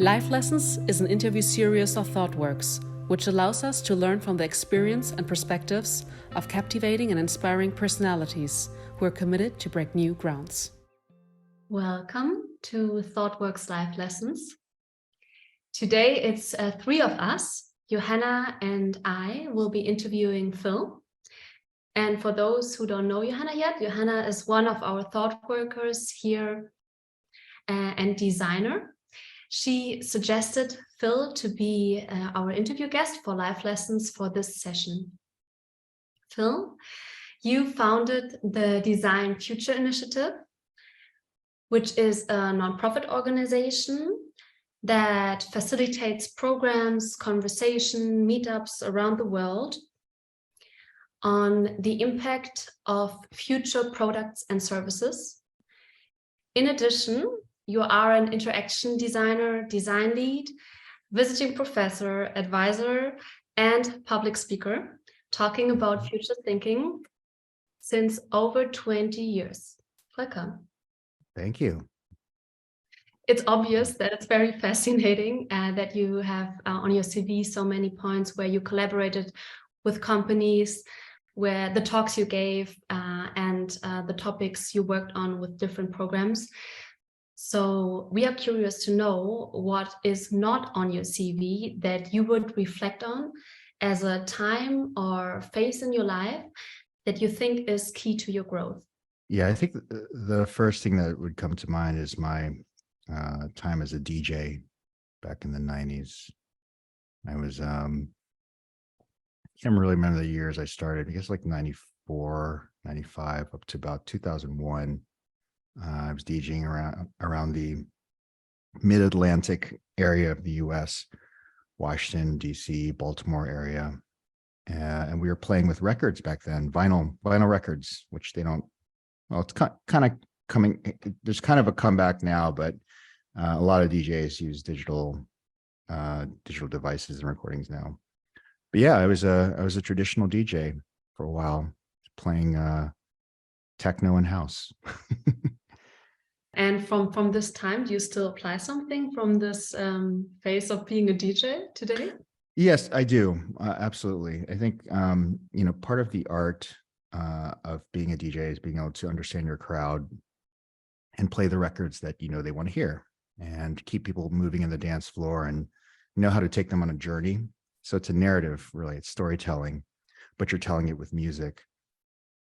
Life Lessons is an interview series of Thoughtworks, which allows us to learn from the experience and perspectives of captivating and inspiring personalities who are committed to break new grounds. Welcome to Thoughtworks Life Lessons. Today it's three of us. Johanna and I will be interviewing Phil. And for those who don't know Johanna yet, Johanna is one of our thought workers here and designer. She suggested Phil to be our interview guest for Life Lessons for this session. Phil, you founded the Design Future Initiative, which is a nonprofit organization that facilitates programs, conversation, meetups around the world on the impact of future products and services. In addition, you are an interaction designer, design lead, visiting professor, advisor, and public speaker, talking about future thinking since over 20 years. Welcome. Thank you. It's obvious that it's very fascinating that you have on your CV so many points where you collaborated with companies, where the talks you gave and the topics you worked on with different programs. So we are curious to know what is not on your CV that you would reflect on as a time or phase in your life that you think is key to your growth. Yeah, I think the first thing that would come to mind is my time as a DJ back in the 90s. I was, I can't really remember the years I started, I guess like 94, 95 up to about 2001. I was DJing around the mid-Atlantic area of the US, Washington, DC, Baltimore area. And we were playing with records back then, vinyl records, which they don't, well, it's kind of coming, there's kind of a comeback now, but a lot of DJs use digital devices and recordings now. But yeah, I was a traditional DJ for a while, playing techno and house. And from this time, do you still apply something from this phase of being a DJ today? Yes, I do. Absolutely. I think, part of the art of being a DJ is being able to understand your crowd and play the records that, they want to hear and keep people moving in the dance floor and know how to take them on a journey. So it's a narrative, really. It's storytelling, but you're telling it with music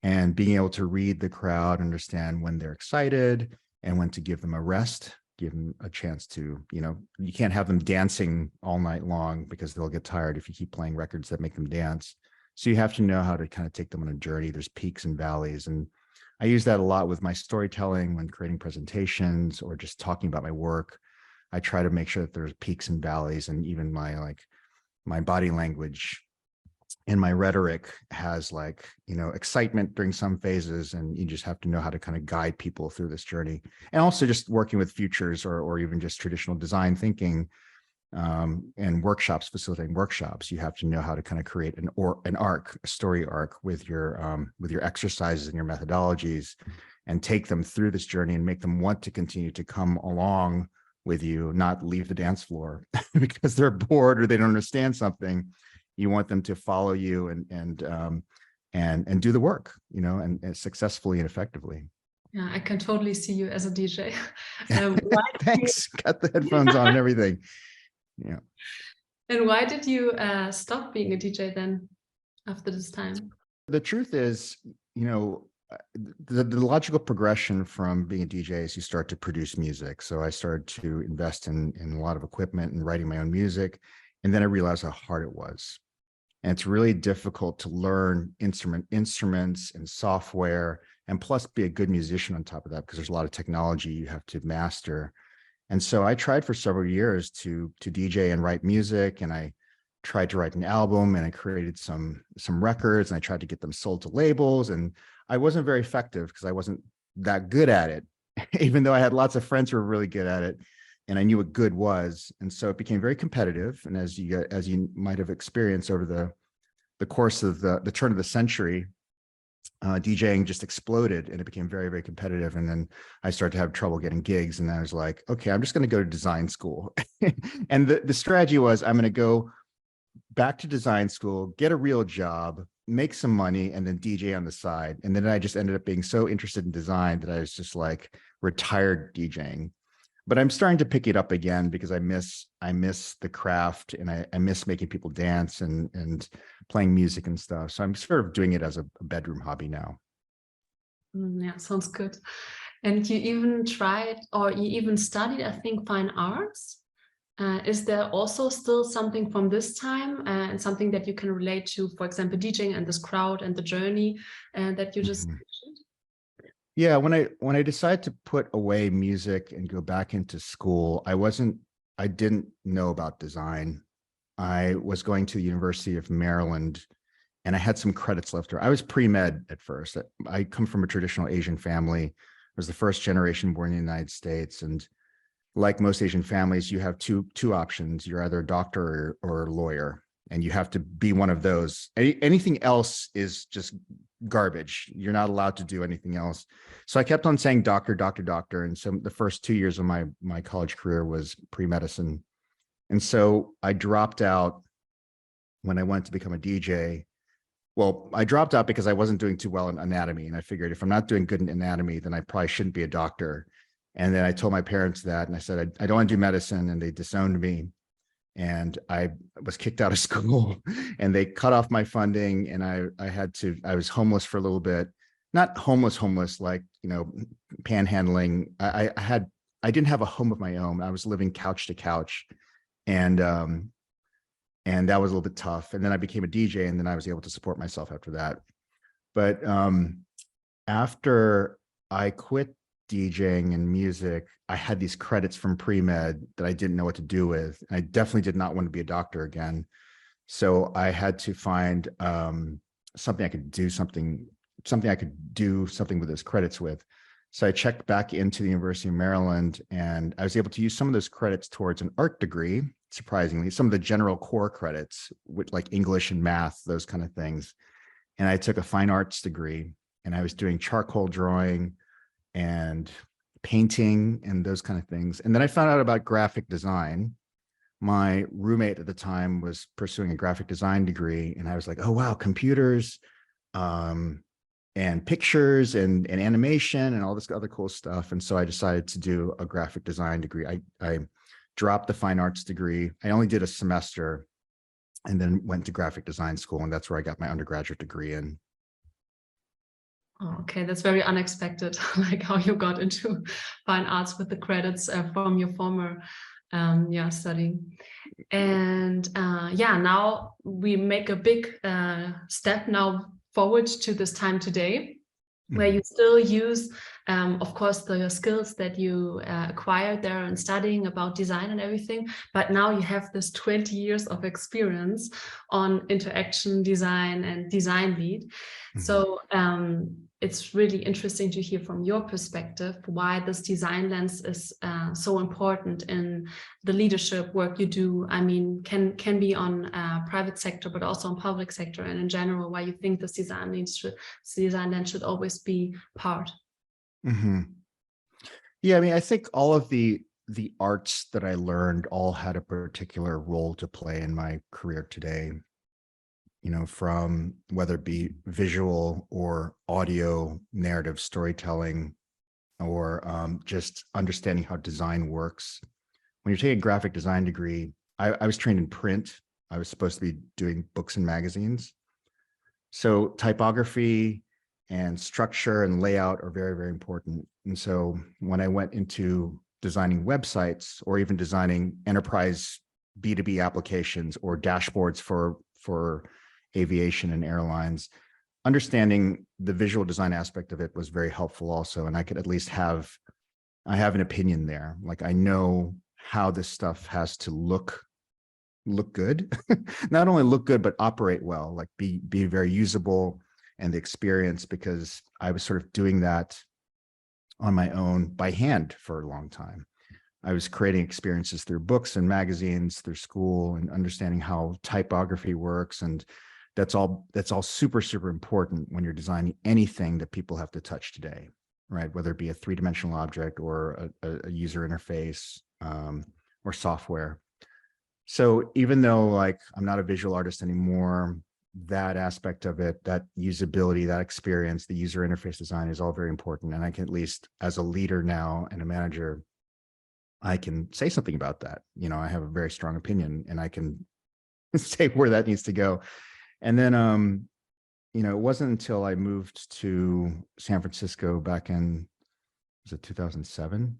and being able to read the crowd, understand when they're excited and when to give them a rest, give them a chance to, you can't have them dancing all night long because they'll get tired if you keep playing records that make them dance. So you have to know how to kind of take them on a journey. There's peaks and valleys. And I use that a lot with my storytelling when creating presentations or just talking about my work. I try to make sure that there's peaks and valleys, and even my body language and my rhetoric has excitement during some phases, and you just have to know how to kind of guide people through this journey. And also just working with futures or even just traditional design thinking and workshops, facilitating workshops, you have to know how to kind of create a story arc with your exercises and your methodologies and take them through this journey and make them want to continue to come along with you, not leave the dance floor because they're bored or they don't understand something. You want them to follow you and do the work, and successfully and effectively. Yeah, I can totally see you as a DJ. Thanks. Got the headphones on and everything. Yeah. And why did you stop being a DJ then after this time? The truth is, the logical progression from being a DJ is you start to produce music. So I started to invest in a lot of equipment and writing my own music. And then I realized how hard it was. And it's really difficult to learn instruments and software, and plus be a good musician on top of that, because there's a lot of technology you have to master. And so I tried for several years to DJ and write music, and I tried to write an album, and I created some records, and I tried to get them sold to labels. And I wasn't very effective because I wasn't that good at it, even though I had lots of friends who were really good at it. And I knew what good was. And so it became very competitive. And as you might have experienced over the course of the turn of the century, DJing just exploded and it became very, very competitive. And then I started to have trouble getting gigs. And I was like, okay, I'm just going to go to design school. And the strategy was I'm going to go back to design school, get a real job, make some money, and then DJ on the side. And then I just ended up being so interested in design that I was just like retired DJing. But I'm starting to pick it up again because I miss the craft, and I miss making people dance and playing music and stuff. So I'm sort of doing it as a bedroom hobby now. Yeah, sounds good. And you even tried, or you even studied, I think, fine arts. Is there also still something from this time and something that you can relate to, for example, DJing and this crowd and the journey that you just mentioned? Yeah, when I decided to put away music and go back into school, I didn't know about design. I was going to the University of Maryland and I had some credits left over. I was pre-med at first. I come from a traditional Asian family. I was the first generation born in the United States. And like most Asian families, you have two options. You're either a doctor or a lawyer, and you have to be one of those. Anything else is just garbage. You're not allowed to do anything else. So I kept on saying doctor, doctor, doctor. And so the first 2 years of my college career was pre-medicine. And so I dropped out when I went to become a DJ. Well, I dropped out because I wasn't doing too well in anatomy. And I figured if I'm not doing good in anatomy, then I probably shouldn't be a doctor. And then I told my parents that, and I said, I don't want to do medicine, and they disowned me. And I was kicked out of school and they cut off my funding, and I was homeless for a little bit, not homeless, like, panhandling. I didn't have a home of my own. I was living couch to couch, and that was a little bit tough. And then I became a DJ, and then I was able to support myself after that. But after I quit DJing and music, I had these credits from pre-med that I didn't know what to do with. And I definitely did not want to be a doctor again. So I had to find something I could do something with those credits with. So I checked back into the University of Maryland, and I was able to use some of those credits towards an art degree, surprisingly, some of the general core credits, with like English and math, those kind of things. And I took a fine arts degree, and I was doing charcoal drawing and painting and those kind of things. And then I found out about graphic design. My roommate at the time was pursuing a graphic design degree, and I was like, oh wow, computers and pictures and animation and all this other cool stuff. And so I decided to do a graphic design degree. I dropped the fine arts degree. I only did a semester and then went to graphic design school, and that's where I got my undergraduate degree in. Oh, okay, that's very unexpected, like how you got into fine arts with the credits from your former studying. And now we make a big step now forward to this time today, where you still use, of course, the skills that you acquired there and studying about design and everything, but now you have this 20 years of experience on interaction design and design lead. So it's really interesting to hear from your perspective why this design lens is so important in the leadership work you do. I mean, can be on private sector, but also on public sector, and in general, why you think this design lens should always be part. Yeah, I mean, I think all of the arts that I learned all had a particular role to play in my career today. From whether it be visual or audio, narrative storytelling, or just understanding how design works. When you're taking a graphic design degree, I was trained in print. I was supposed to be doing books and magazines. So typography and structure and layout are very, very important. And so when I went into designing websites, or even designing enterprise B2B applications or dashboards for aviation and airlines, understanding the visual design aspect of it was very helpful also. And I could at least I have an opinion there. Like, I know how this stuff has to look good, not only look good, but operate well, like be very usable, and the experience, because I was sort of doing that on my own by hand for a long time. I was creating experiences through books and magazines, through school, and understanding how typography works and that's all super, super important when you're designing anything that people have to touch today, right? Whether it be a three-dimensional object or a user interface, or software. So even though like I'm not a visual artist anymore, that aspect of it, that usability, that experience, the user interface design is all very important. And I can, at least as a leader now and a manager, I can say something about that. You know, I have a very strong opinion and I can say where that needs to go. And then, you know, it wasn't until I moved to San Francisco back in, was it 2007?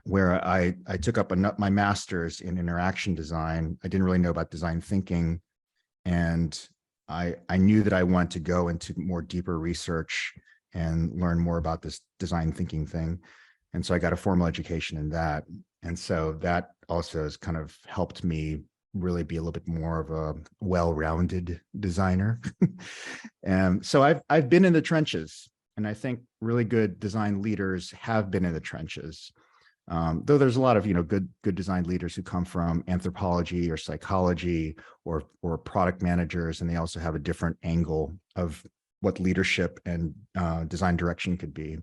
Where I took up my master's in interaction design. I didn't really know about design thinking. And I knew that I wanted to go into more deeper research and learn more about this design thinking thing. And so I got a formal education in that. And so that also has kind of helped me really be a little bit more of a well-rounded designer. And so I've been in the trenches, and I think really good design leaders have been in the trenches. Though there's a lot of, you know, good design leaders who come from anthropology or psychology or product managers, and they also have a different angle of what leadership and design direction could be.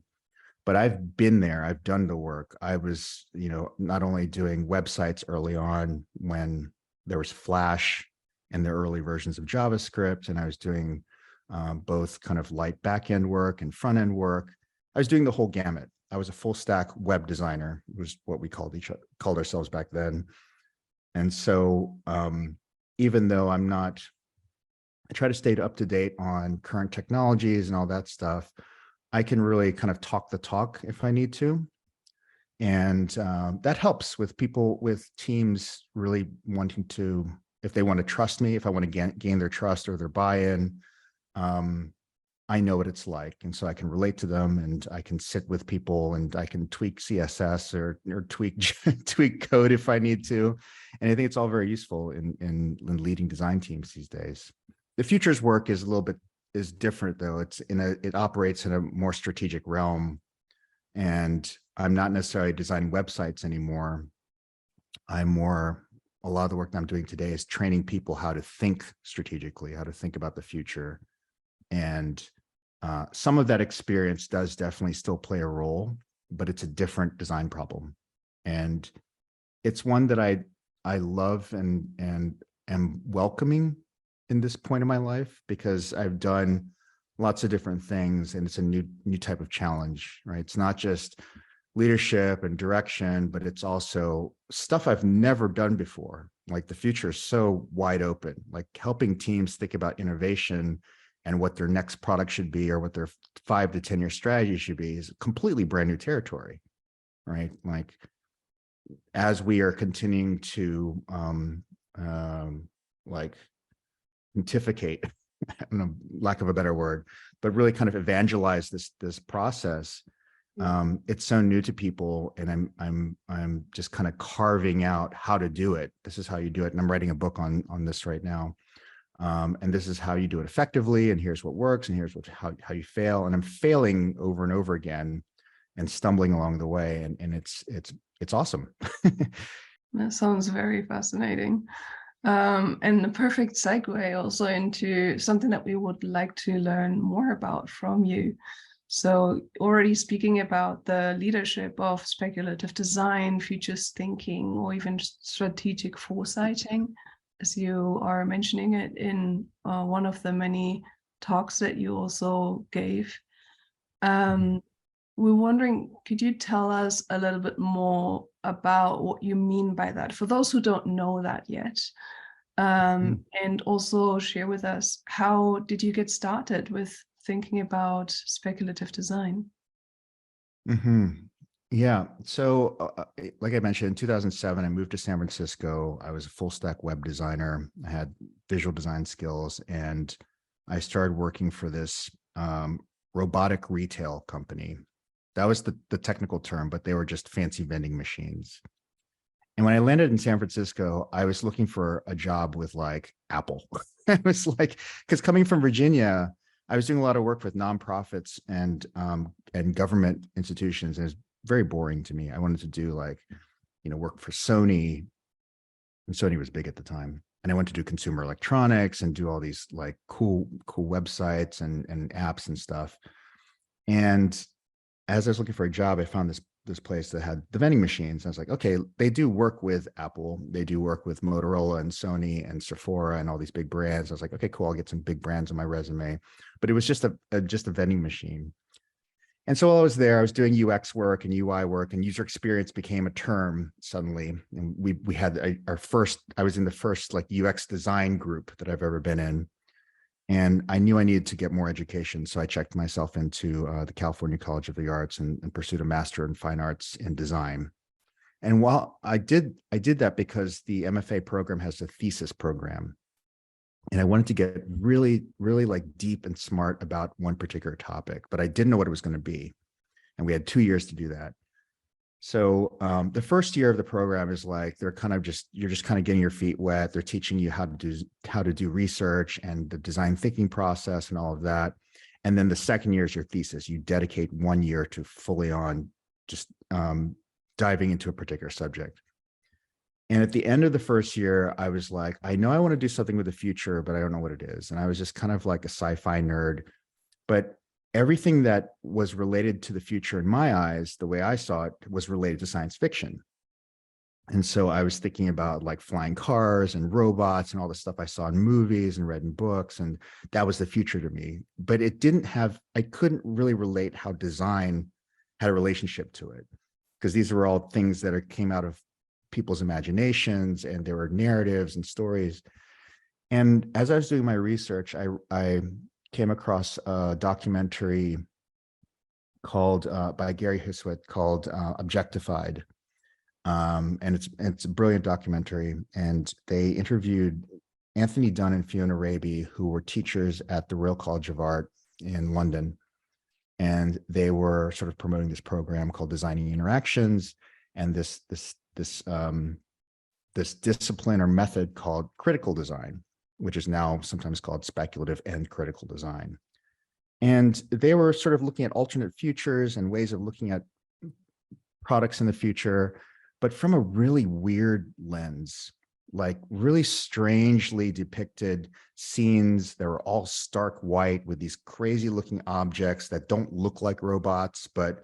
But I've been there, I've done the work. I was, you know, not only doing websites early on when there was Flash and the early versions of JavaScript, and I was doing both kind of light back-end work and front-end work. I was doing the whole gamut. I was a full stack web designer, was what we called ourselves back then. And so even though I try to stay up to date on current technologies and all that stuff, I can really kind of talk the talk if I need to. And that helps with people, with teams really wanting to, if they want to trust me, if I want to gain their trust or their buy-in, I know what it's like. And so I can relate to them, and I can sit with people, and I can tweak CSS or tweak code if I need to. And I think it's all very useful in leading design teams these days. The futures work is a little bit different though. It operates in a more strategic realm, and I'm not necessarily designing websites anymore. A lot of the work that I'm doing today is training people how to think strategically, how to think about the future. And some of that experience does definitely still play a role, but it's a different design problem. And it's one that I love and am welcoming in this point of my life, because I've done lots of different things, and it's a new type of challenge, right? It's not just leadership and direction, but it's also stuff I've never done before. Like the future is so wide open, like helping teams think about innovation and what their next product should be, or what their 5 to 10 year strategy should be, is completely brand new territory, right? Like as we are continuing to like pontificate, I don't know, lack of a better word, but really kind of evangelize this process. It's so new to people, and I'm just kind of carving out how to do it. This is how you do it, and I'm writing a book on this right now. And this is how you do it effectively, and here's what works, and here's how you fail. And I'm failing over and over again, and stumbling along the way, and it's awesome. That sounds very fascinating. And the perfect segue also into something that we would like to learn more about from you. So already speaking about the leadership of speculative design, futures thinking, or even strategic foresighting, as you are mentioning it in one of the many talks that you also gave. We're wondering, could you tell us a little bit more about what you mean by that, for those who don't know that yet? And also share with us, how did you get started with thinking about speculative design? Yeah, so like I mentioned, in 2007, I moved to San Francisco. I was a full stack web designer. I had visual design skills, and I started working for this robotic retail company. That was the technical term, but they were just fancy vending machines. And when I landed in San Francisco, I was looking for a job with like Apple. I was like, because coming from Virginia, I was doing a lot of work with nonprofits and government institutions, and it was very boring to me. I wanted to do like, you know, work for Sony, and Sony was big at the time. and I went to do consumer electronics and do all these like cool websites and apps and stuff. And as I was looking for a job, I found this place that had the vending machines. I was like, okay, they do work with Apple, they do work with Motorola and Sony and Sephora and all these big brands. I was like, okay, cool, I'll get some big brands on my resume. But it was just a vending machine. And so while I was there, I was doing UX work and UI work, and user experience became a term suddenly. And we had I was in the first like UX design group that I've ever been in. And I knew I needed to get more education. So I checked myself into the California College of the Arts and pursued a Master in Fine Arts in Design. And while I did that because the MFA program has a thesis program. And I wanted to get really, really like deep and smart about one particular topic, but I didn't know what it was going to be. And we had 2 years to do that. So the first year of the program is like, you're just kind of getting your feet wet. They're teaching you how to do research and the design thinking process and all of that. And then the second year is your thesis. You dedicate 1 year to fully on just diving into a particular subject. And at the end of the first year, I was like, I know I want to do something with the future, but I don't know what it is. And I was just kind of like a sci-fi nerd, but everything that was related to the future in my eyes, the way I saw it, was related to science fiction. And so I was thinking about like flying cars and robots and all the stuff I saw in movies and read in books. And that was the future to me. But I couldn't really relate how design had a relationship to it, because these were all things that came out of people's imaginations, and there were narratives and stories. And as I was doing my research, I came across a documentary called by Gary Hisswit called Objectified. And it's a brilliant documentary. And they interviewed Anthony Dunn and Fiona Raby, who were teachers at the Royal College of Art in London. And they were sort of promoting this program called Designing Interactions, and this discipline or method called critical design, which is now sometimes called speculative and critical design. And they were sort of looking at alternate futures and ways of looking at products in the future, but from a really weird lens, like really strangely depicted scenes that were all stark white with these crazy looking objects that don't look like robots, but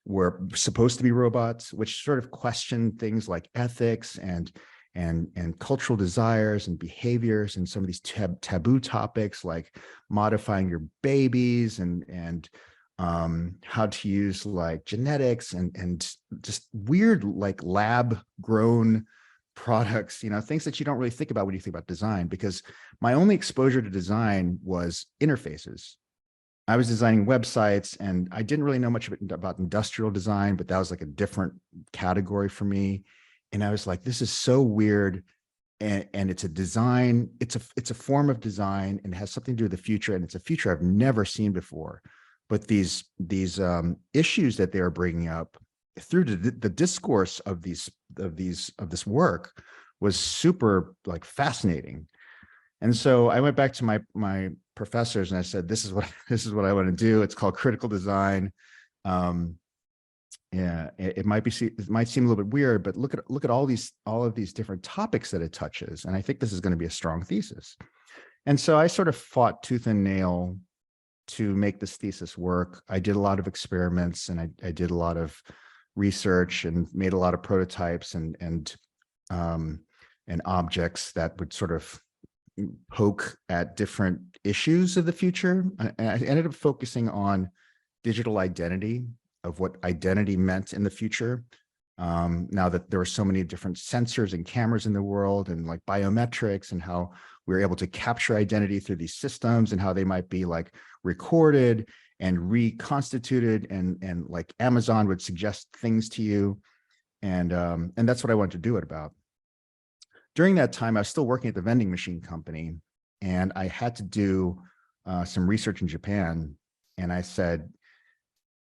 were supposed to be robots, which sort of question things like ethics and cultural desires and behaviors, and some of these taboo topics like modifying your babies and how to use like genetics and just weird like lab grown products, things that you don't really think about when you think about design, because my only exposure to design was interfaces. I was designing websites, and I didn't really know much about industrial design, but that was like a different category for me. And I was like, this is so weird. And it's a design, it's a form of design, and it has something to do with the future. And it's a future I've never seen before. But these issues that they are bringing up through the discourse of this work was super like fascinating. And so I went back to my professors and I said, this is what I want to do. It's called critical design. Yeah, it might seem a little bit weird, but look at all of these different topics that it touches. And I think this is going to be a strong thesis. And so I sort of fought tooth and nail to make this thesis work. I did a lot of experiments, and I did a lot of research and made a lot of prototypes and objects that would sort of poke at different issues of the future. And I ended up focusing on digital identity, of what identity meant in the future. Now that there are so many different sensors and cameras in the world, and like biometrics, and how we're able to capture identity through these systems, and how they might be like recorded and reconstituted, and like Amazon would suggest things to you. And that's what I wanted to do it about. During that time, I was still working at the vending machine company, and I had to do some research in Japan. And I said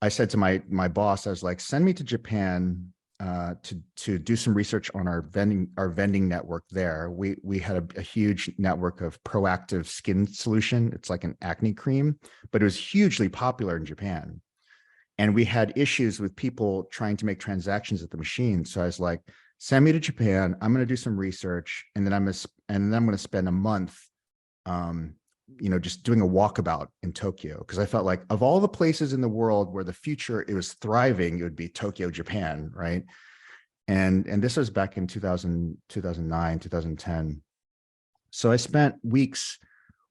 to my boss, I was like, send me to Japan to do some research on our vending network there. We had a huge network of Proactive Skin Solution. It's like an acne cream, but it was hugely popular in Japan. And we had issues with people trying to make transactions at the machine. So I was like, send me to Japan. I'm going to do some research, and then I'm going to spend a month, just doing a walkabout in Tokyo, because I felt like of all the places in the world where the future it was thriving, it would be Tokyo, Japan, right? And this was back in 2009, 2010. So I spent weeks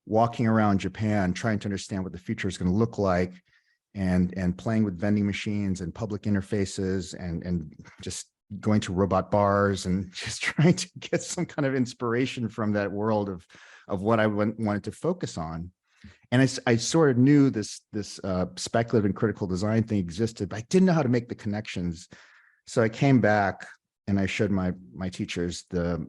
walking around Japan, trying to understand what the future is going to look like, and playing with vending machines and public interfaces, and just going to robot bars and just trying to get some kind of inspiration from that world of what I wanted to focus on. And I sort of knew this speculative and critical design thing existed, but I didn't know how to make the connections. So I came back and I showed my teachers the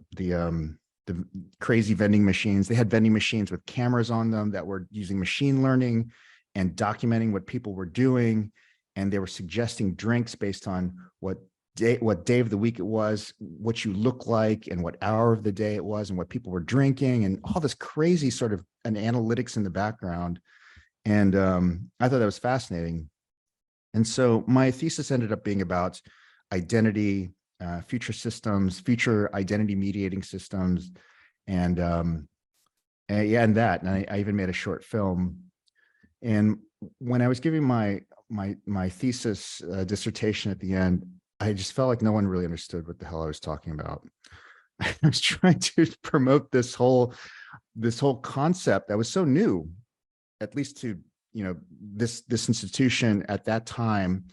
crazy vending machines. They had vending machines with cameras on them that were using machine learning and documenting what people were doing. And they were suggesting drinks based on what day of the week it was, what you look like, and what hour of the day it was, and what people were drinking, and all this crazy sort of an analytics in the background. And I thought that was fascinating. And so my thesis ended up being about identity, future systems, future identity mediating systems, and I even made a short film. And when I was giving my thesis dissertation at the end, I just felt like no one really understood what the hell I was talking about. I was trying to promote this whole concept that was so new, at least to this institution at that time.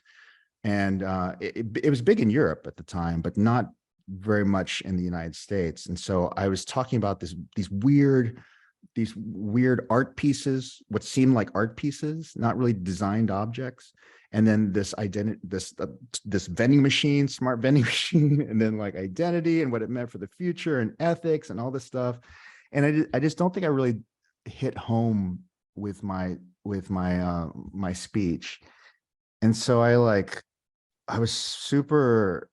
And it was big in Europe at the time, but not very much in the United States. And so I was talking about these weird art pieces, what seemed like art pieces, not really designed objects. And then this vending machine, smart vending machine, and then like identity and what it meant for the future and ethics and all this stuff. And I just don't think I really hit home with my speech. And so I was super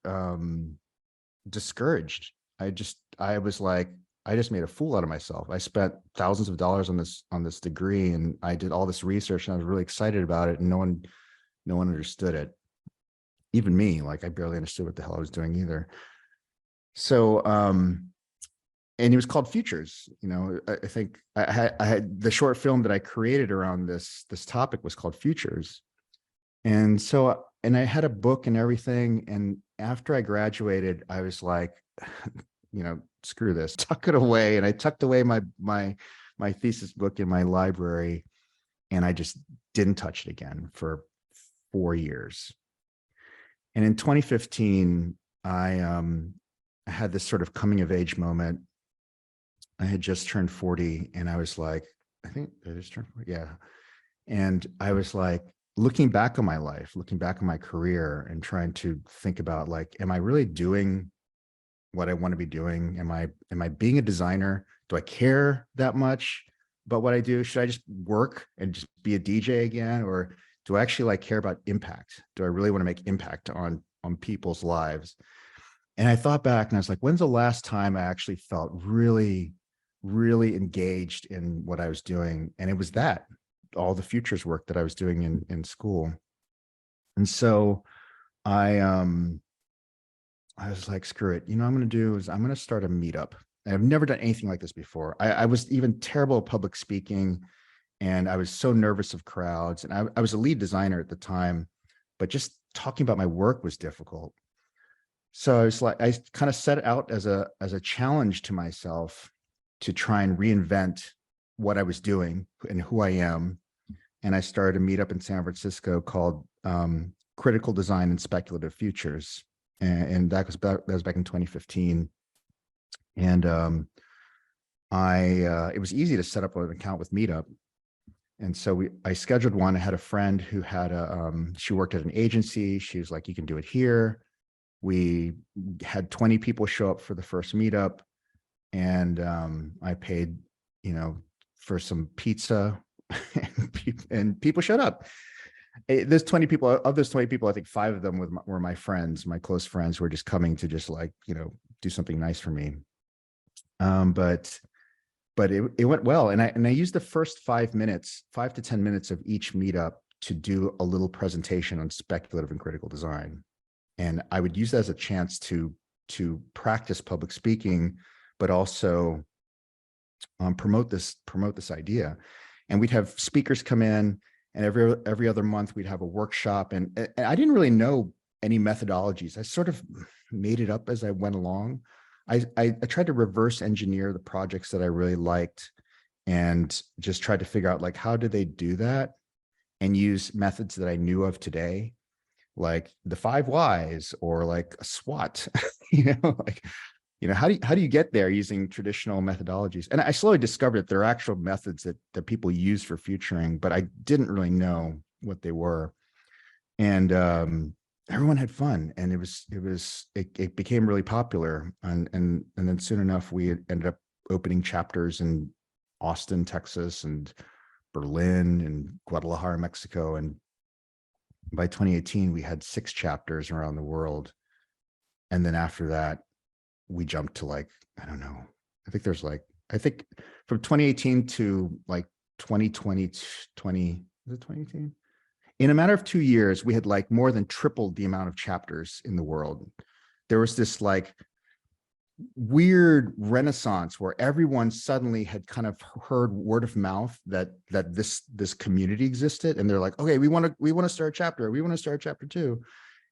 discouraged. I was like, I just made a fool out of myself. I spent thousands of dollars on this degree, and I did all this research, and I was really excited about it, and no one understood it. Even me, like I barely understood what the hell I was doing either. So, and it was called Futures. I think I had the short film that I created around this topic was called Futures. And so, and I had a book and everything. And after I graduated, I was like, screw this, tuck it away. And I tucked away my thesis book in my library, and I just didn't touch it again for 4 years. And in 2015, I had this sort of coming of age moment. I had just turned 40, and I was like, I think I just turned 40, yeah. And I was like, looking back on my life, looking back on my career, and trying to think about like, am I really doing what I want to be doing? Am I being a designer? Do I care that much about what I do? Should I just work and just be a DJ again? Or do I actually care about impact? Do I really want to make impact on people's lives? And I thought back and I was like, when's the last time I actually felt really, really engaged in what I was doing? And it was all the futures work that I was doing in school. And so I was like, screw it. I'm going to do is I'm going to start a meetup. And I've never done anything like this before. I was even terrible at public speaking, and I was so nervous of crowds. And I was a lead designer at the time, but just talking about my work was difficult. So I was like, I kind of set out as a challenge to myself to try and reinvent what I was doing and who I am. And I started a meetup in San Francisco called Critical Design and Speculative Futures. And that was back in 2015. And it was easy to set up an account with Meetup. And so I scheduled one. I had a friend who had she worked at an agency. She was like, you can do it here. We had 20 people show up for the first meetup. And I paid, for some pizza, and people showed up. There's 20 people. Of those 20 people, I think 5 of them were my friends, my close friends, who were just coming to just do something nice for me. But it went well, and I used the first 5 to 10 minutes of each meetup to do a little presentation on speculative and critical design, and I would use that as a chance to practice public speaking, but also promote this idea. And we'd have speakers come in, and every other month we'd have a workshop. And I didn't really know any methodologies. I sort of made it up as I went along. I tried to reverse engineer the projects that I really liked, and just tried to figure out, like, how do they do that, and use methods that I knew of today, like the 5 whys, or like a SWOT, how do you get there using traditional methodologies? And I slowly discovered that there are actual methods that people use for futuring, but I didn't really know what they were. And everyone had fun, and it became really popular. And then soon enough, we ended up opening chapters in Austin, Texas, and Berlin, and Guadalajara, Mexico. And by 2018, we had 6 chapters around the world. And then after that, we jumped to, like, I don't know, I think from 2018 to like 2020, is it 2018? In a matter of 2 years, we had like more than tripled the amount of chapters in the world. There was this like weird renaissance where everyone suddenly had kind of heard word of mouth that this community existed, and they're like, okay, we want to start a chapter. We want to start chapter 2.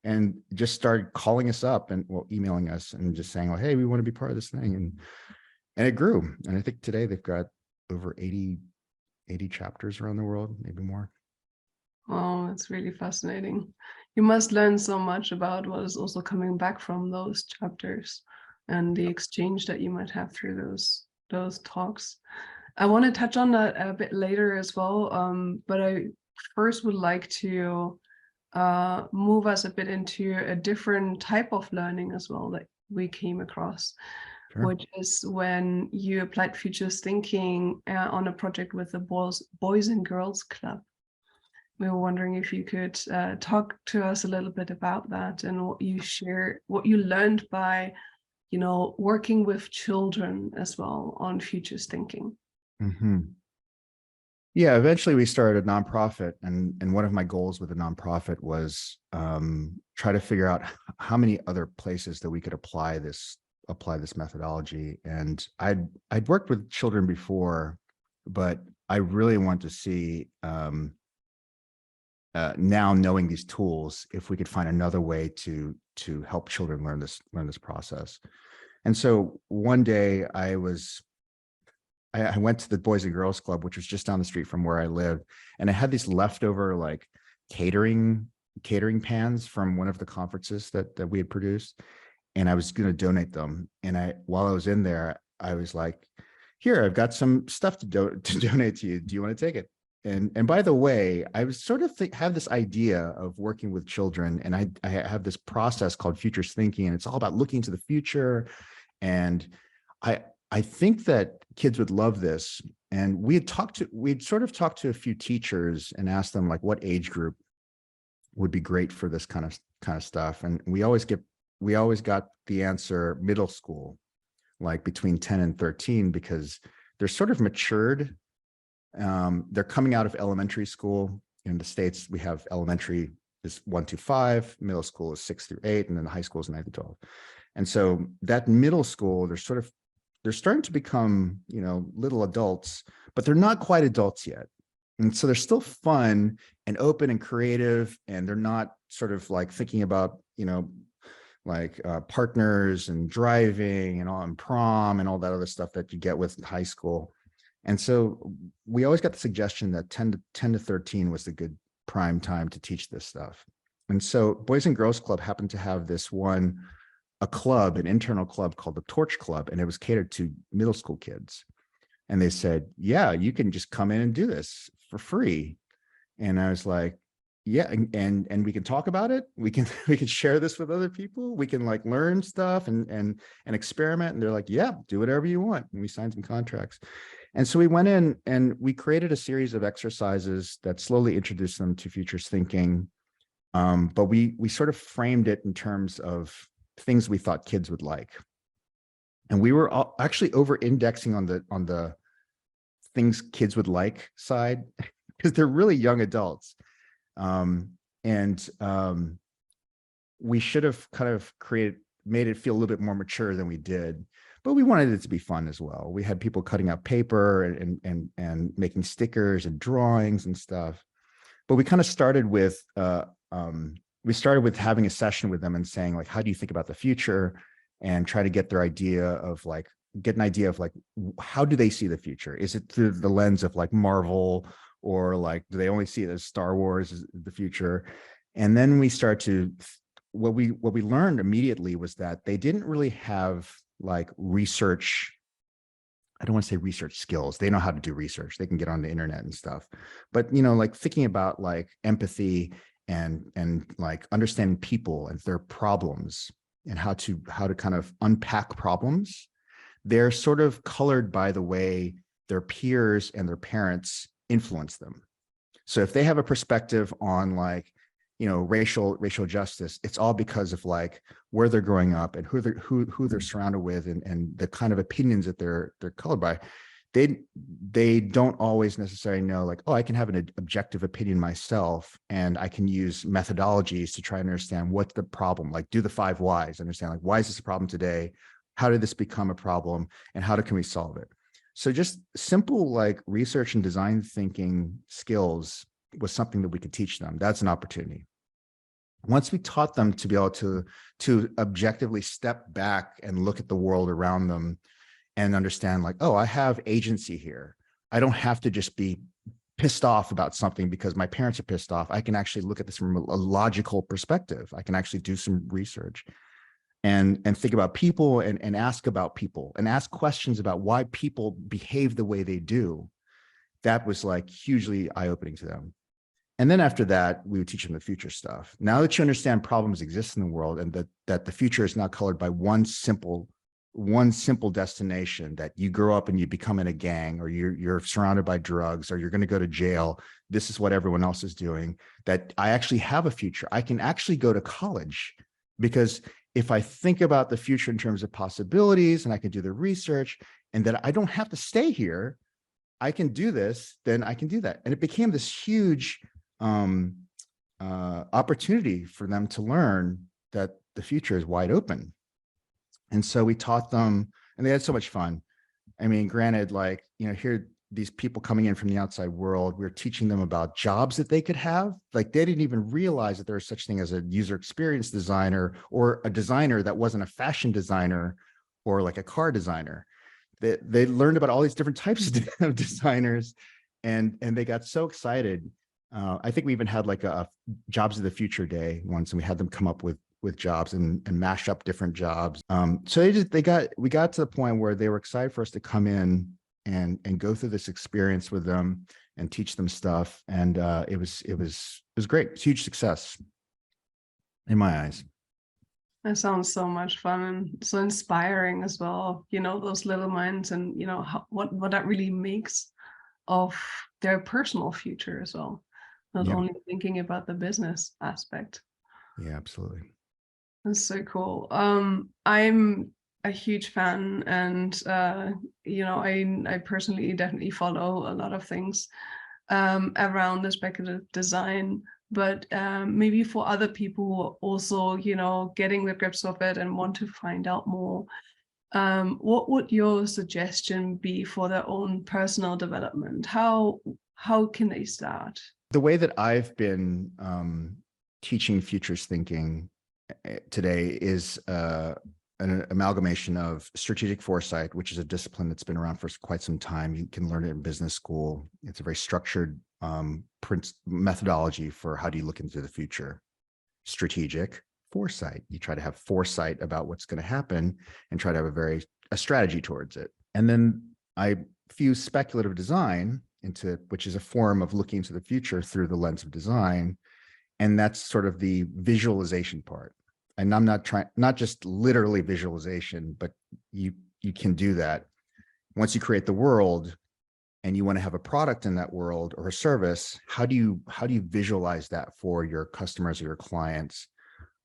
And just started calling us up and emailing us and just saying, well, hey, we want to be part of this thing. And it grew. And I think today they've got over 80 chapters around the world, maybe more. Oh, that's really fascinating. You must learn so much about what is also coming back from those chapters, and the exchange that you might have through those talks. I want to touch on that a bit later as well. But I first would like to move us a bit into a different type of learning as well that we came across, Sure. which is when you applied futures thinking on a project with the Boys and Girls Club. We were wondering if you could talk to us a little bit about that, and what you learned by, working with children as well on futures thinking. Mm-hmm. Yeah, eventually we started a nonprofit, and one of my goals with the nonprofit was try to figure out how many other places that we could apply this methodology. And I'd worked with children before, but I really want to see now, knowing these tools, if we could find another way to help children learn this process. And so one day I went to the Boys and Girls Club, which was just down the street from where I lived. And I had these leftover like catering pans from one of the conferences that we had produced. And I was going to donate them. And while I was in there, I was like, here, I've got some stuff to donate to you. Do you want to take it? And by the way, I was sort of have this idea of working with children, and I have this process called futures thinking, and it's all about looking to the future. And I think that kids would love this. And we'd sort of talked to a few teachers and asked them, like, what age group would be great for this kind of stuff. And we always got the answer middle school, like between 10 and 13, because they're sort of matured. They're coming out of elementary school. In the States, we have elementary is 1 to 5, middle school is 6 through 8, and then the high school is 9 to 12. And so that middle school, they're starting to become, little adults, but they're not quite adults yet. And so they're still fun and open and creative, and they're not sort of like thinking about, partners and driving and prom and all that other stuff that you get with high school. And so we always got the suggestion that 10 to 13 was the good prime time to teach this stuff. And so Boys and Girls Club happened to have a club, an internal club called the Torch Club, and it was catered to middle school kids. And they said, yeah, you can just come in and do this for free. And I was like, yeah, and we can talk about it. We can share this with other people. We can like learn stuff and experiment. And they're like, yeah, do whatever you want. And we signed some contracts. And so we went in and we created a series of exercises that slowly introduced them to futures thinking. But we sort of framed it in terms of things we thought kids would like. And we were actually over-indexing on the things kids would like side, because they're really young adults. We should have kind of created made it feel a little bit more mature than we did. But we wanted it to be fun as well. We had people cutting up paper and making stickers and drawings and stuff. But we kind of started with having a session with them and saying, like, how do you think about the future? And try to get their idea of like, get an idea of like, how do they see the future? Is it through the lens of like Marvel, or like, do they only see it as Star Wars as the future? And then we start to, what we learned immediately was that they didn't really have like research. I don't want to say research skills. They know how to do research. They can get on the internet and stuff. But, you know, like thinking about like empathy and like understanding people and their problems and how to kind of unpack problems, they're sort of colored by the way their peers and their parents influence them. So if they have a perspective on like, you know, racial justice, it's all because of like where they're growing up and who they're surrounded with and the kind of opinions that they're colored by. They don't always necessarily know like, oh, I can have an objective opinion myself, and I can use methodologies to try and understand what's the problem, like do the 5 whys, understand like, why is this a problem today? How did this become a problem? And how can we solve it? So just simple like research and design thinking skills was something that we could teach them. That's an opportunity. Once we taught them to be able to objectively step back and look at the world around them and understand like, oh, I have agency here. I don't have to just be pissed off about something because my parents are pissed off. I can actually look at this from a logical perspective. I can actually do some research and think about people and ask about people and ask questions about why people behave the way they do. That was like hugely eye-opening to them. And then after that, we would teach them the future stuff. Now that you understand problems exist in the world and that the future is not colored by one simple destination, that you grow up and you become in a gang, or you're surrounded by drugs, or you're going to go to jail. This is what everyone else is doing. That I actually have a future. I can actually go to college, because if I think about the future in terms of possibilities and I can do the research, and that I don't have to stay here, I can do this, then I can do that. And it became this huge opportunity for them to learn that the future is wide open. And so we taught them, and they had so much fun. I mean, granted, like, you know, here, these people coming in from the outside world, we were teaching them about jobs that they could have. Like, they didn't even realize that there was such thing as a user experience designer, or a designer that wasn't a fashion designer or like a car designer. They learned about all these different types of designers, and they got so excited. I think we even had like a jobs of the future day once, and we had them come up with jobs and mash up different jobs. So we got to the point where they were excited for us to come in and go through this experience with them and teach them stuff. And it was great. It's a huge success in my eyes. That sounds so much fun and so inspiring as well. You know, those little minds, and you know what that really makes of their personal future as well. Not only thinking about the business aspect. Yeah, absolutely. That's so cool. I'm a huge fan, and you know, I personally definitely follow a lot of things around the speculative design. But maybe for other people who are also, you know, getting the grips of it and want to find out more, what would your suggestion be for their own personal development? How can they start? The way that I've been teaching futures thinking today is an amalgamation of strategic foresight, which is a discipline that's been around for quite some time. You can learn it in business school. It's a very structured methodology for how do you look into the future. Strategic foresight. You try to have foresight about what's going to happen and try to have a strategy towards it. And then I fuse speculative design into, which is a form of looking into the future through the lens of design. And that's sort of the visualization part. And I'm not just literally visualization, but you can do that. Once you create the world and you want to have a product in that world or a service, how do you visualize that for your customers or your clients,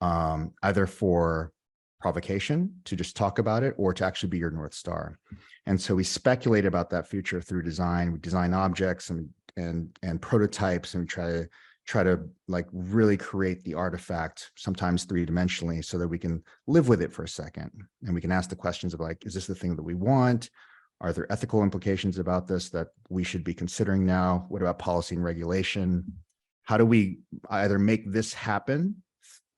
either for provocation, to just talk about it, or to actually be your North Star? And so we speculate about that future through design. We design objects and prototypes, and we try to try to like really create the artifact, sometimes three-dimensionally, so that we can live with it for a second. And we can ask the questions of like, is this the thing that we want? Are there ethical implications about this that we should be considering now? What about policy and regulation? How do we either make this happen,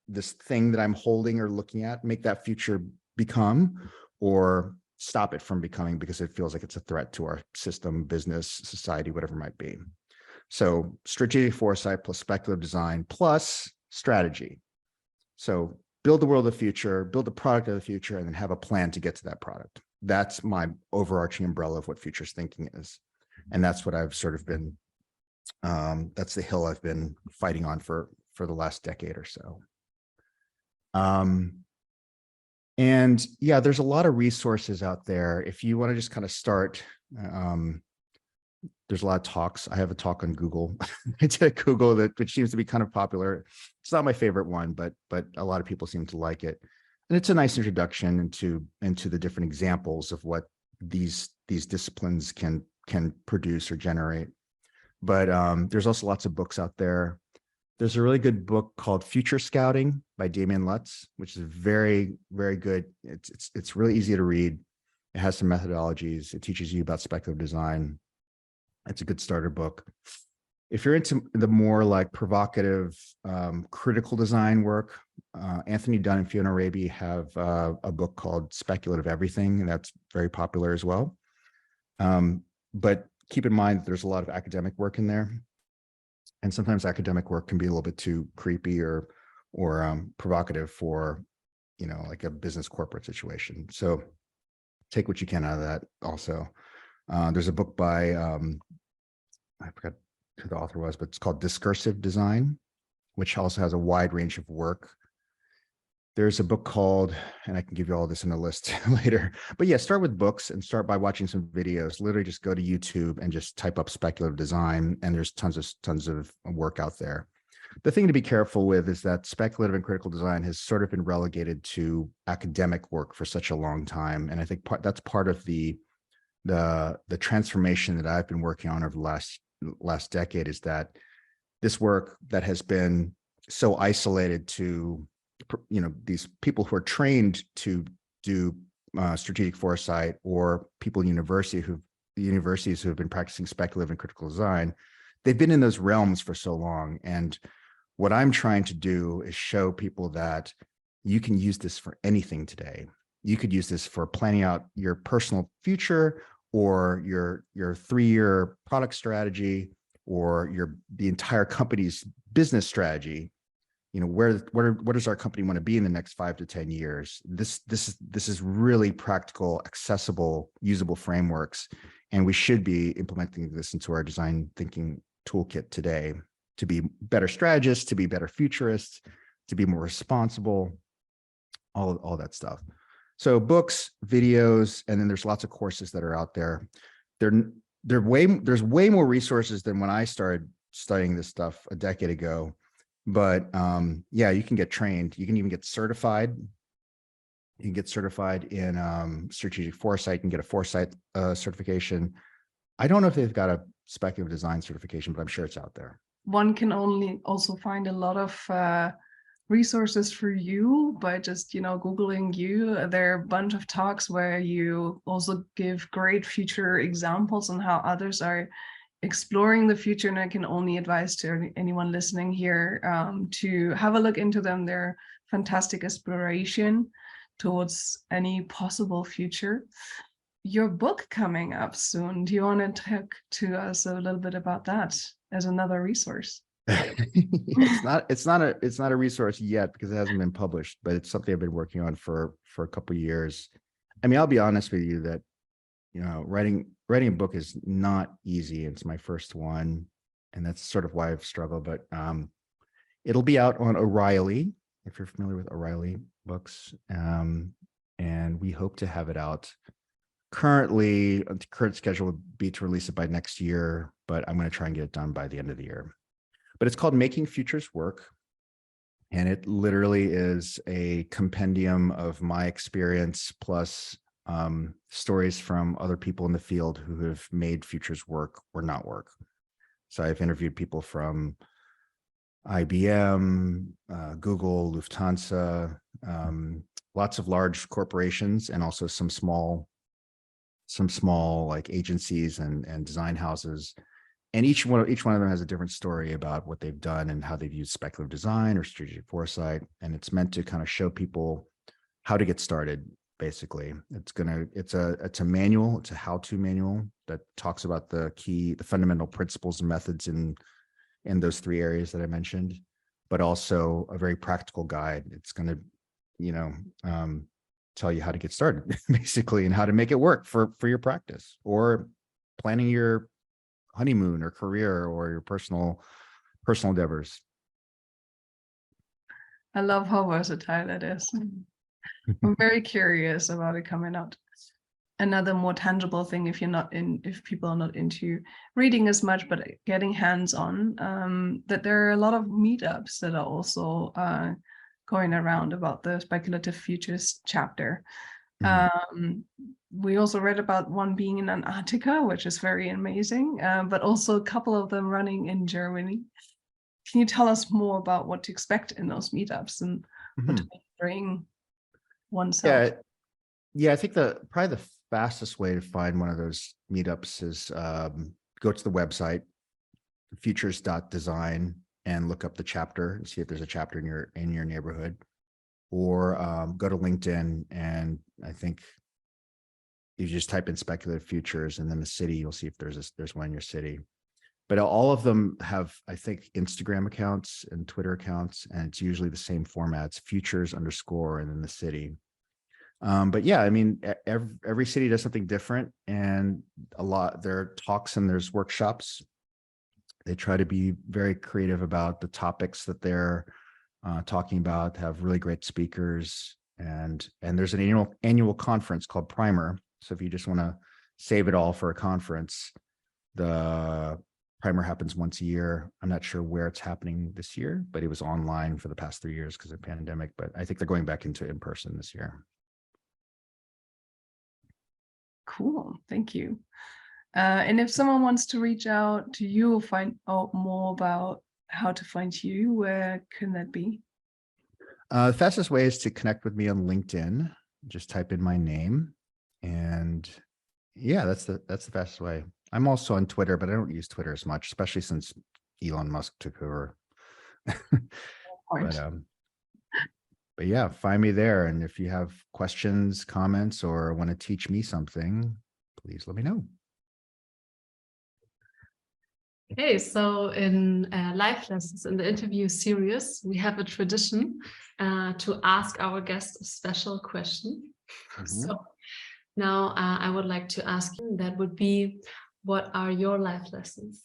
this thing that I'm holding or looking at, make that future become, or stop it from becoming because it feels like it's a threat to our system, business, society, whatever it might be. So strategic foresight plus speculative design plus strategy. So build the world of the future, build the product of the future, and then have a plan to get to that product. That's my overarching umbrella of what futures thinking is. And that's what I've sort of been, that's the hill I've been fighting on for the last decade or so. And yeah, there's a lot of resources out there. If you want to just kind of start, there's a lot of talks. I have a talk on Google. I did a Google which seems to be kind of popular. It's not my favorite one, but a lot of people seem to like it. And it's a nice introduction into the different examples of what these disciplines can produce or generate. But there's also lots of books out there. There's a really good book called Future Scouting by Damien Lutz, which is very, very good. It's really easy to read. It has some methodologies. It teaches you about speculative design. It's a good starter book. If you're into the more like provocative, critical design work, Anthony Dunn and Fiona Raby have a book called Speculative Everything, and that's very popular as well. But keep in mind, there's a lot of academic work in there. And sometimes academic work can be a little bit too creepy or provocative for, like a business corporate situation. So take what you can out of that also. There's a book by, I forgot who the author was, but it's called Discursive Design, which also has a wide range of work. There's a book called, and I can give you all this in a list later, but yeah, start with books and start by watching some videos. Literally just go to YouTube and just type up speculative design, and there's tons of work out there. The thing to be careful with is that speculative and critical design has sort of been relegated to academic work for such a long time. And I think that's part of the transformation that I've been working on over the last decade, is that this work that has been so isolated to, these people who are trained to do strategic foresight, or people in universities who have been practicing speculative and critical design, they've been in those realms for so long. And what I'm trying to do is show people that you can use this for anything today. You could use this for planning out your personal future, or your 3-year product strategy, or the entire company's business strategy. What does our company want to be in the next 5 to 10 years? This is really practical, accessible, usable frameworks, and we should be implementing this into our design thinking toolkit today to be better strategists, to be better futurists, to be more responsible, all that stuff. So books, videos, and then there's lots of courses that are out there. There's way more resources than when I started studying this stuff a decade ago. But yeah, you can get trained. You can even get certified. You can get certified in strategic foresight. You can get a foresight certification. I don't know if they've got a speculative design certification, but I'm sure it's out there. One can only also find a lot of resources for you by just, Googling you. There are a bunch of talks where you also give great future examples on how others are exploring the future, and I can only advise to anyone listening here to have a look into them. They're fantastic exploration towards any possible future. Your book coming up soon, do you want to talk to us a little bit about that as another resource? It's not a resource yet because it hasn't been published, but it's something I've been working on for a couple of years. I mean, I'll be honest with you that writing a book is not easy. It's my first one, and that's sort of why I've struggled. But it'll be out on O'Reilly, if you're familiar with O'Reilly books, and we hope to have it out. Currently, the current schedule would be to release it by next year, but I'm going to try and get it done by the end of the year. But it's called Making Futures Work, and it literally is a compendium of my experience plus stories from other people in the field who have made futures work or not work. So I've interviewed people from IBM, Google, Lufthansa, lots of large corporations, and also some small like agencies and design houses. And each one of them has a different story about what they've done and how they've used speculative design or strategic foresight. And it's meant to kind of show people how to get started. Basically, it's a manual. It's a how-to manual that talks about the fundamental principles and methods in those three areas that I mentioned, but also a very practical guide. It's going to, tell you how to get started, basically, and how to make it work for your practice or planning your honeymoon or career or your personal endeavors. I love how versatile it is. I'm very curious about it coming out. Another more tangible thing, if people are not into reading as much, but getting hands-on, that there are a lot of meetups that are also going around about the Speculative Futures chapter. We also read about one being in Antarctica, which is very amazing, but also a couple of them running in Germany. Can you tell us more about what to expect in those meetups and what to bring oneself? Yeah, I think probably the fastest way to find one of those meetups is go to the website, futurists.design, and look up the chapter and see if there's a chapter in your neighborhood, or go to LinkedIn, and I think you just type in speculative futures and then the city, you'll see if there's one in your city. But all of them have, I think, Instagram accounts and Twitter accounts, and it's usually the same formats, futures _ and then the city. But yeah, I mean, every city does something different, and there are talks and there's workshops. They try to be very creative about the topics that they're talking about, have really great speakers, and there's an annual conference called Primer. So if you just want to save it all for a conference, the Primer happens once a year. I'm not sure where it's happening this year, but it was online for the past 3 years because of the pandemic. But I think they're going back into in-person this year. Cool, thank you. And if someone wants to reach out to you or find out more about how to find you, where can that be? The fastest way is to connect with me on LinkedIn. Just type in my name, and yeah, that's the fastest way. I'm also on Twitter, but I don't use Twitter as much, especially since Elon Musk took over. But yeah, find me there. And if you have questions, comments, or want to teach me something, please let me know. Okay, so in Life Lessons, in the interview series, we have a tradition to ask our guests a special question. So now I would like to ask you, that would be, what are your life lessons?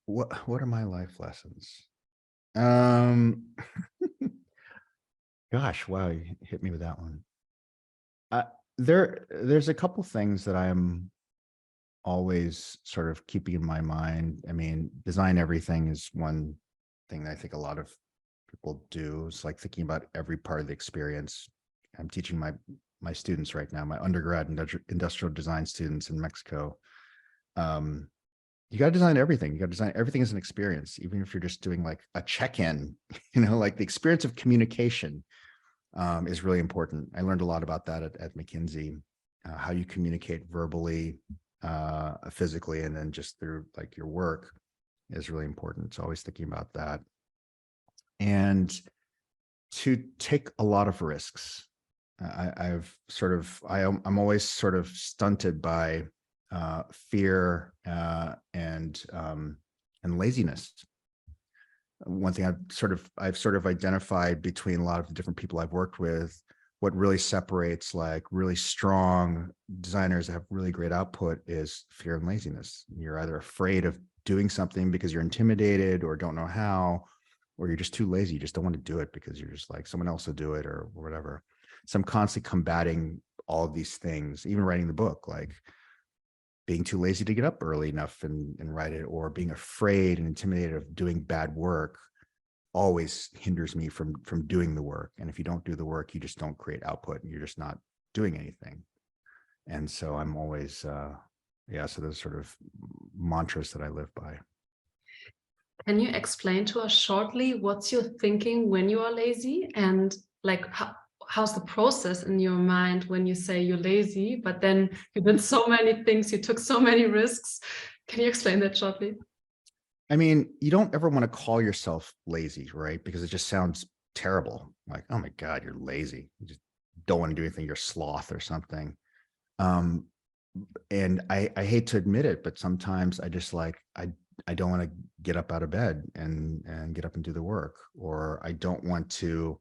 What are my life lessons? Gosh, wow, you hit me with that one. There's a couple things that I'm always sort of keeping in my mind. I mean, design everything is one thing that I think a lot of people do. It's like thinking about every part of the experience. I'm teaching my students right now, my undergrad industrial design students in Mexico. You got to design everything. You got to design everything as an experience, even if you're just doing like a check-in, like the experience of communication is really important. I learned a lot about that at McKinsey, how you communicate verbally, physically, and then just through like your work is really important. So always thinking about that, and to take a lot of risks. I'm always sort of stunted by fear and laziness. One thing I've sort of identified between a lot of the different people I've worked with, what really separates like really strong designers that have really great output is fear and laziness. You're either afraid of doing something because you're intimidated or don't know how, or you're just too lazy. You just don't want to do it because you're just like, someone else will do it or whatever. So I'm constantly combating all of these things, even writing the book, like being too lazy to get up early enough and write it, or being afraid and intimidated of doing bad work always hinders me from doing the work. And if you don't do the work, you just don't create output and you're just not doing anything. And so I'm always, so those sort of mantras that I live by. Can you explain to us shortly what's your thinking when you are lazy, and like how's the process in your mind when you say you're lazy, but then you did so many things, you took so many risks? Can you explain that shortly? I mean, you don't ever want to call yourself lazy, right? Because it just sounds terrible. Like, oh my God, you're lazy. You just don't want to do anything. You're sloth or something. And I hate to admit it, but sometimes I just like, I don't want to get up out of bed and get up and do the work, or I don't want to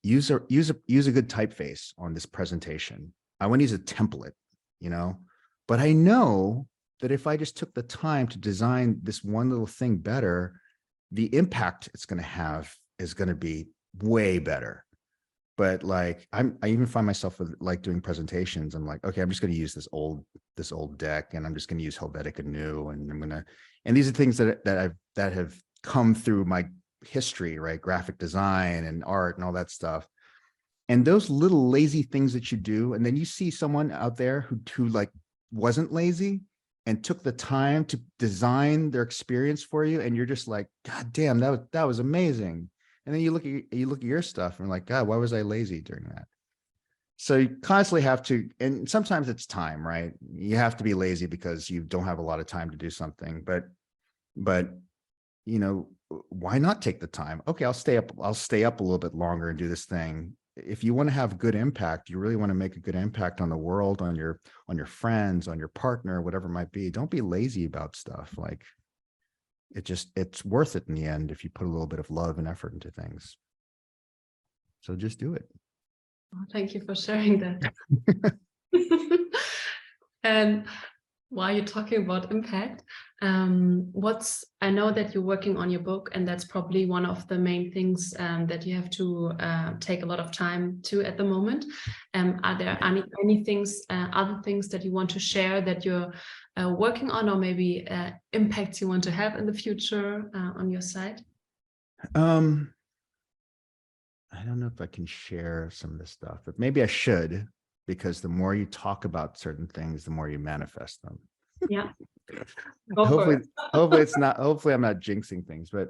use a good typeface on this presentation. I want to use a template, you know, but I know that if I just took the time to design this one little thing better, the impact it's going to have is going to be way better. But like, I even find myself with like doing presentations. I'm like, okay, I'm just going to use this old deck, and I'm just going to use Helvetica New, and and these are things that have come through my history, right? Graphic design and art and all that stuff. And those little lazy things that you do, and then you see someone out there who like wasn't lazy and took the time to design their experience for you, and you're just like, God damn, that was amazing. And then you look at your stuff and like, God, why was I lazy during that? So you constantly have to, and sometimes it's time, right? You have to be lazy because you don't have a lot of time to do something, but you know, why not take the time? Okay, I'll stay up a little bit longer and do this thing. If you want to have good impact, you really want to make a good impact on the world, on your friends, on your partner, whatever it might be. Don't be lazy about stuff. Like, it's worth it in the end if you put a little bit of love and effort into things. So just do it. Oh, thank you for sharing that. And while you're talking about impact, I know that you're working on your book, and that's probably one of the main things that you have to take a lot of time to at the moment. Are there any things, other things that you want to share that you're working on, or maybe impacts you want to have in the future on your side? I don't know if I can share some of this stuff, but maybe I should, because the more you talk about certain things, the more you manifest them. Yeah. Hopefully I'm not jinxing things, but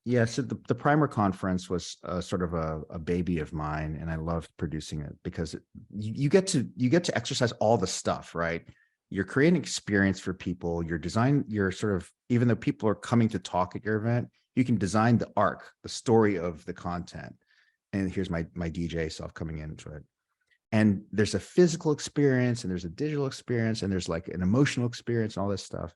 yeah, so the primer conference was sort of a baby of mine, and I loved producing it because you get to exercise all the stuff, right? You're creating experience for people, you're sort of, even though people are coming to talk at your event, you can design the arc, the story of the content. And here's my DJ self coming into it. And there's a physical experience, and there's a digital experience, and there's like an emotional experience, and all this stuff.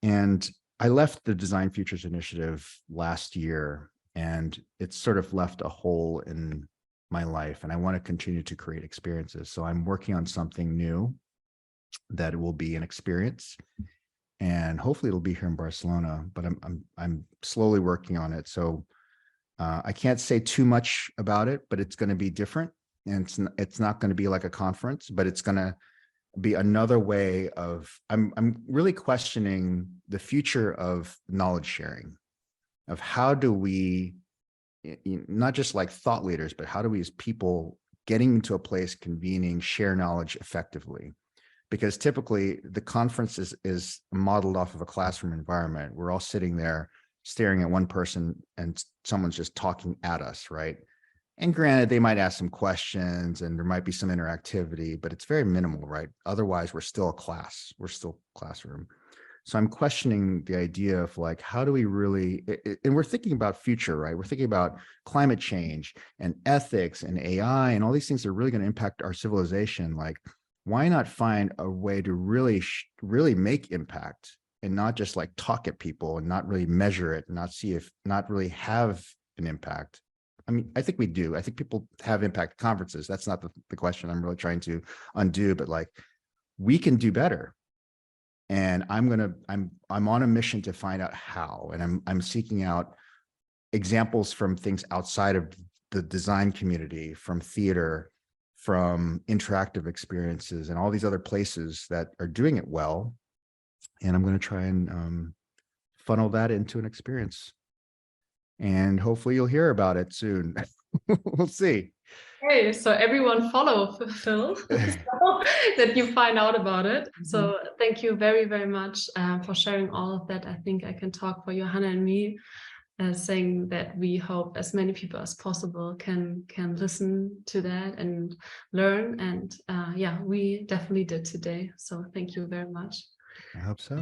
And I left the Design Futures Initiative last year, and it's sort of left a hole in my life, and I want to continue to create experiences. So I'm working on something new that will be an experience, and hopefully it'll be here in Barcelona, but I'm slowly working on it. So I can't say too much about it, but it's going to be different. And it's not going to be like a conference, but it's going to be another way of, I'm really questioning the future of knowledge sharing, of how do we, not just like thought leaders, but how do we as people getting into a place, convening, share knowledge effectively? Because typically the conference is modeled off of a classroom environment. We're all sitting there staring at one person, and someone's just talking at us, right? And granted, they might ask some questions and there might be some interactivity, but it's very minimal, right? Otherwise, we're still a class. We're still classroom. So I'm questioning the idea of like, how do we really, and we're thinking about future, right? We're thinking about climate change and ethics and AI and all these things that are really going to impact our civilization. Like, why not find a way to really make impact, and not just like talk at people and not really measure it and not really have an impact? I mean, I think we do. I think people have impact conferences. That's not the question I'm really trying to undo, but like, we can do better. And I'm on a mission to find out how, and I'm seeking out examples from things outside of the design community, from theater, from interactive experiences, and all these other places that are doing it well. And I'm going to try and funnel that into an experience. And hopefully you'll hear about it soon. We'll see. Okay, so everyone follow Phil so that you find out about it. So thank you very, very much for sharing all of that. I think I can talk for Johanna and me, saying that we hope as many people as possible can listen to that and learn. And yeah, we definitely did today. So thank you very much. I hope so.